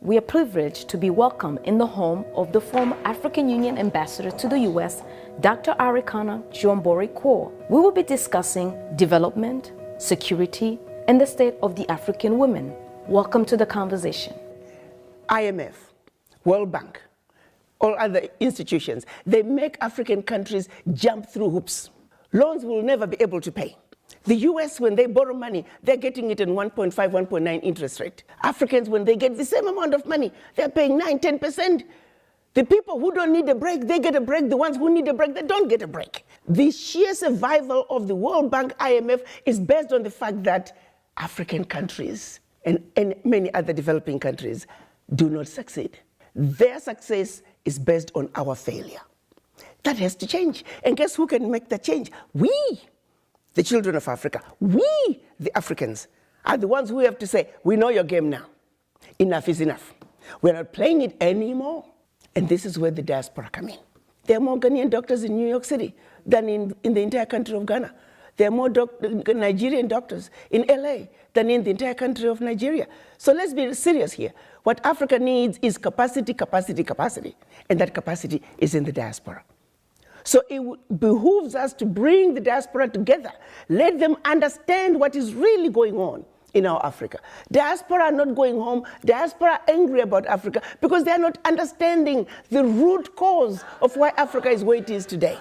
we are privileged to be welcomed in the home of the former African Union Ambassador to the U.S., Dr. Arikana chihombori. We will be discussing development, security, and the state of the African women. Welcome to the conversation. IMF, World Bank, all other institutions, they make African countries jump through hoops. Loans will never be able to pay. The US, when they borrow money, they're getting it in 1.5, 1.9 interest rate. Africans, when they get the same amount of money, they're paying 9, 10%. The people who don't need a break, they get a break. The ones who need a break, they don't get a break. The sheer survival of the World Bank, IMF, is based on the fact that African countries and many other developing countries do not succeed. Their success is based on our failure. That has to change. And guess who can make that change? We, the children of Africa, we, the Africans, are the ones who have to say, we know your game now. Enough is enough. We're not playing it anymore. And this is where the diaspora come in. There are more Ghanaian doctors in New York City than in the entire country of Ghana. There are more Nigerian doctors in LA than in the entire country of Nigeria. So let's be serious here. What Africa needs is capacity, capacity, capacity. And that capacity is in the diaspora. So it behooves us to bring the diaspora together. Let them understand what is really going on in our Africa. Diaspora are not going home. Diaspora are angry about Africa because they are not understanding the root cause of why Africa is where it is today.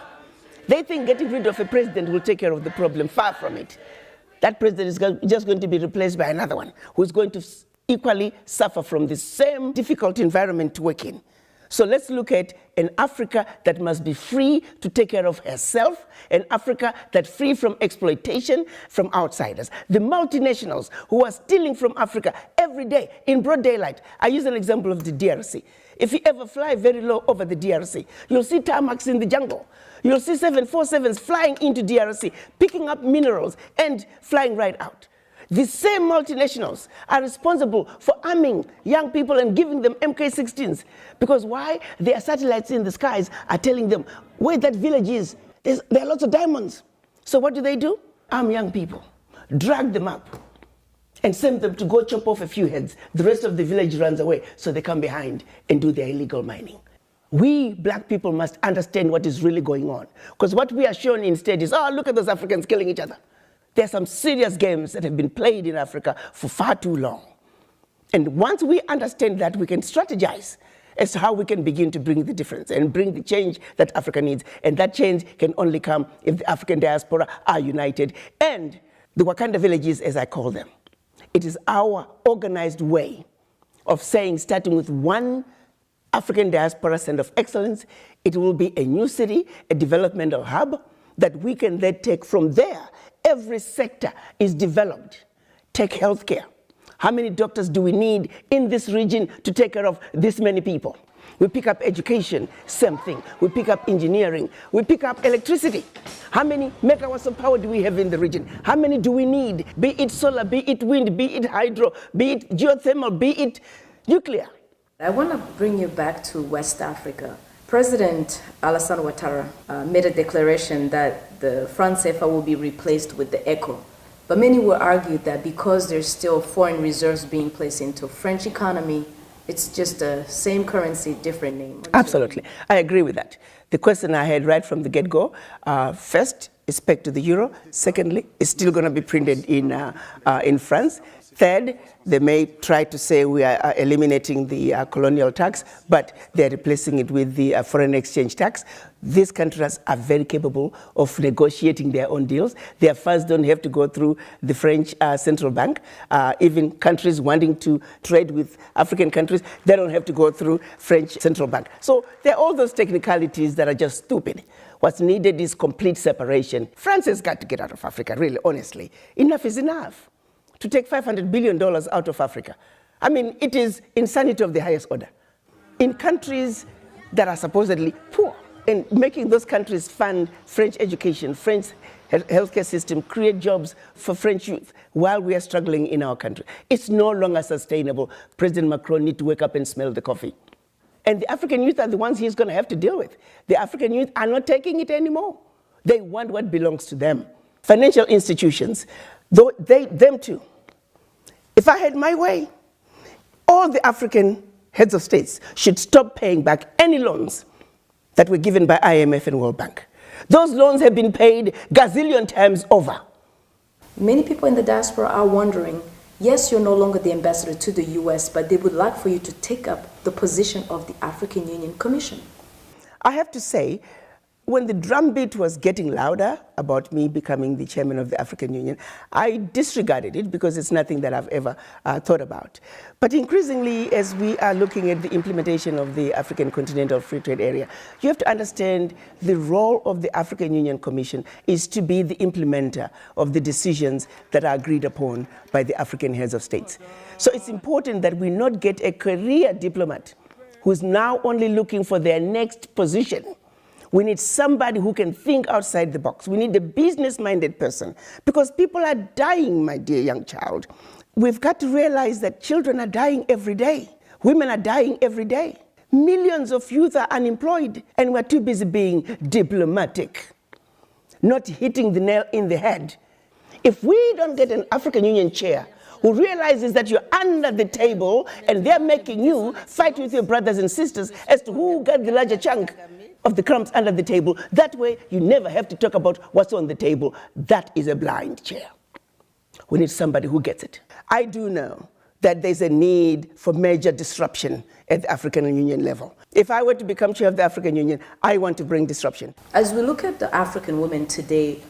They think getting rid of a president will take care of the problem. Far from it. That president is just going to be replaced by another one who is going to equally suffer from the same difficult environment to work in. So let's look at an Africa that must be free to take care of herself, an Africa that's free from exploitation from outsiders. The multinationals who are stealing from Africa every day in broad daylight. I use an example of the DRC. If you ever fly very low over the DRC, you'll see tarmacs in the jungle. You'll see 747s flying into DRC, picking up minerals and flying right out. The same multinationals are responsible for arming young people and giving them MK-16s. Because why? Their satellites in the skies are telling them where that village is. There are lots of diamonds. So what do? Arm young people, drag them up, and send them to go chop off a few heads. The rest of the village runs away, so they come behind and do their illegal mining. We black people must understand what is really going on. Because what we are shown instead is, oh, look at those Africans killing each other. There are some serious games that have been played in Africa for far too long. And once we understand that, we can strategize as to how we can begin to bring the difference and bring the change that Africa needs. And that change can only come if the African diaspora are united. And the Wakanda villages, as I call them, it is our organized way of saying, starting with one African diaspora center of excellence, it will be a new city, a developmental hub that we can then take from there. Every sector is developed. Take healthcare. How many doctors do we need in this region to take care of this many people? We pick up education, same thing. We pick up engineering. We pick up electricity. How many megawatts of power do we have in the region? How many do we need? Be it solar, be it wind, be it hydro, be it geothermal, be it nuclear. I want to bring you back to West Africa. President Alassane Ouattara made a declaration that the franc CFA will be replaced with the ECO. But many will argue that because there's still foreign reserves being placed into French economy, it's just the same currency, different name. Absolutely. I agree with that. The question I had right from the get-go, first, is pegged to the euro. Secondly, it's still going to be printed in France. Third, they may try to say we are eliminating the colonial tax, but they're replacing it with the foreign exchange tax. These countries are very capable of negotiating their own deals. Their funds don't have to go through the French central bank. Even countries wanting to trade with African countries, they don't have to go through French central bank. So there are all those technicalities that are just stupid. What's needed is complete separation. France has got to get out of Africa, really, honestly. Enough is enough. To take $500 billion out of Africa. I mean, it is insanity of the highest order. In countries that are supposedly poor, and making those countries fund French education, French healthcare system, create jobs for French youth while we are struggling in our country. It's no longer sustainable. President Macron needs to wake up and smell the coffee. And the African youth are the ones he's going to have to deal with. The African youth are not taking it anymore. They want what belongs to them. Financial institutions, them too. If I had my way, all the African heads of states should stop paying back any loans that were given by IMF and World Bank. Those loans have been paid gazillion times over. Many people in the diaspora are wondering, yes, you're no longer the ambassador to the US, but they would like for you to take up the position of the African Union Commission. I have to say, when the drumbeat was getting louder about me becoming the chairman of the African Union, I disregarded it because it's nothing that I've ever thought about. But increasingly, as we are looking at the implementation of the African Continental Free Trade Area, you have to understand the role of the African Union Commission is to be the implementer of the decisions that are agreed upon by the African heads of states. So it's important that we not get a career diplomat who's now only looking for their next position. We need somebody who can think outside the box. We need a business-minded person because people are dying, my dear young child. We've got to realize that children are dying every day. Women are dying every day. Millions of youth are unemployed and we're too busy being diplomatic, not hitting the nail in the head. If we don't get an African Union chair who realizes that you're under the table and they're making you fight with your brothers and sisters as to who got the larger chunk of the crumbs under the table. That way, you never have to talk about what's on the table. That is a blind chair. We need somebody who gets it. I do know that there's a need for major disruption at the African Union level. If I were to become chair of the African Union, I want to bring disruption. As we look at the African woman today,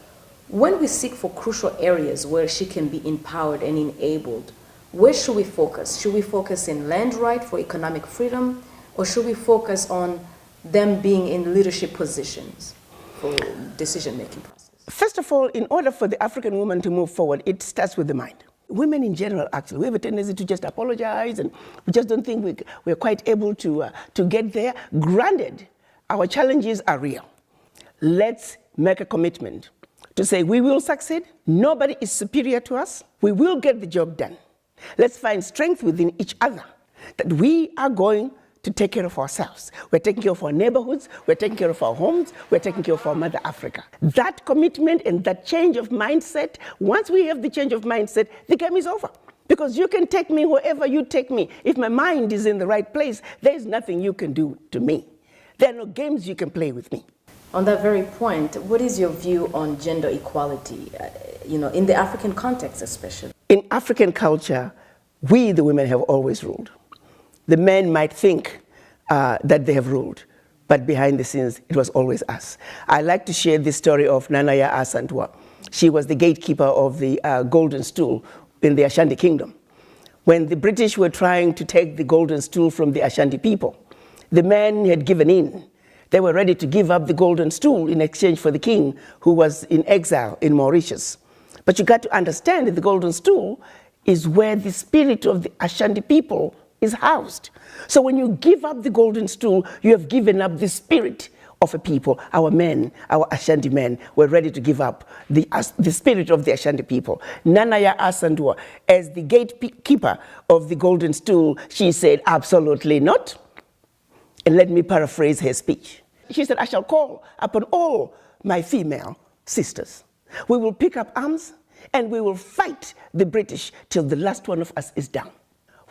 when we seek for crucial areas where she can be empowered and enabled, where should we focus? Should we focus in land right for economic freedom, or should we focus on them being in leadership positions for decision-making process? First of all, in order for the African woman to move forward, it starts with the mind. Women in general, actually, we have a tendency to just apologize and we just don't think we're quite able to get there. Granted, our challenges are real. Let's make a commitment to say we will succeed. Nobody is superior to us. We will get the job done. Let's find strength within each other that we are going to take care of ourselves. We're taking care of our neighborhoods, we're taking care of our homes, we're taking care of our Mother Africa. That commitment and that change of mindset, once we have the change of mindset, the game is over. Because you can take me wherever you take me. If my mind is in the right place, there's nothing you can do to me. There are no games you can play with me. On that very point, what is your view on gender equality, in the African context especially? In African culture, we, the women, have always ruled. The men might think that they have ruled, but behind the scenes, it was always us. I like to share the story of Nanaya Asantwa. She was the gatekeeper of the golden stool in the Ashanti kingdom. When the British were trying to take the golden stool from the Ashanti people, the men had given in. They were ready to give up the golden stool in exchange for the king who was in exile in Mauritius. But you got to understand that the golden stool is where the spirit of the Ashanti people is housed. So when you give up the golden stool, you have given up the spirit of a people. Our men, our Ashanti men, were ready to give up the spirit of the Ashanti people. Nanaya Asantwa, as the gatekeeper of the golden stool, she said, absolutely not. And let me paraphrase her speech. She said, I shall call upon all my female sisters. We will pick up arms and we will fight the British till the last one of us is down.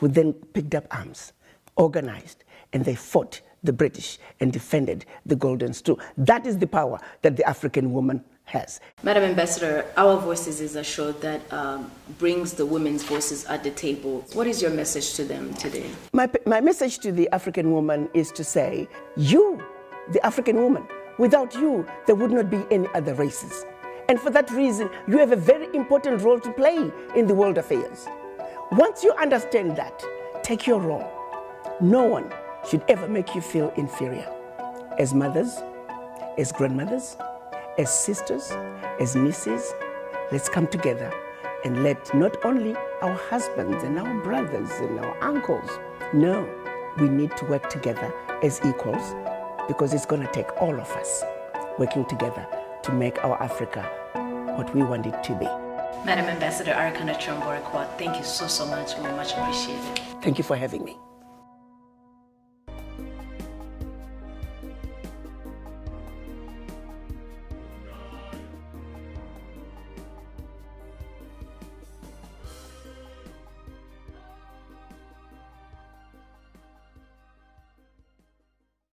We then picked up arms, organized, and they fought the British and defended the golden stool. That is the power that the African woman has. Madam Ambassador, Our Voices is a show that brings the women's voices at the table. What is your message to them today? My message to the African woman is to say, you, the African woman, without you, there would not be any other races. And for that reason, you have a very important role to play in the world affairs. Once you understand that, take your role. No one should ever make you feel inferior. As mothers, as grandmothers, as sisters, as nieces, let's come together and let not only our husbands and our brothers and our uncles, no, we need to work together as equals because it's going to take all of us working together to make our Africa what we want it to be. Madam Ambassador Arikana, thank you so much. We much appreciate it. Thank you for having me.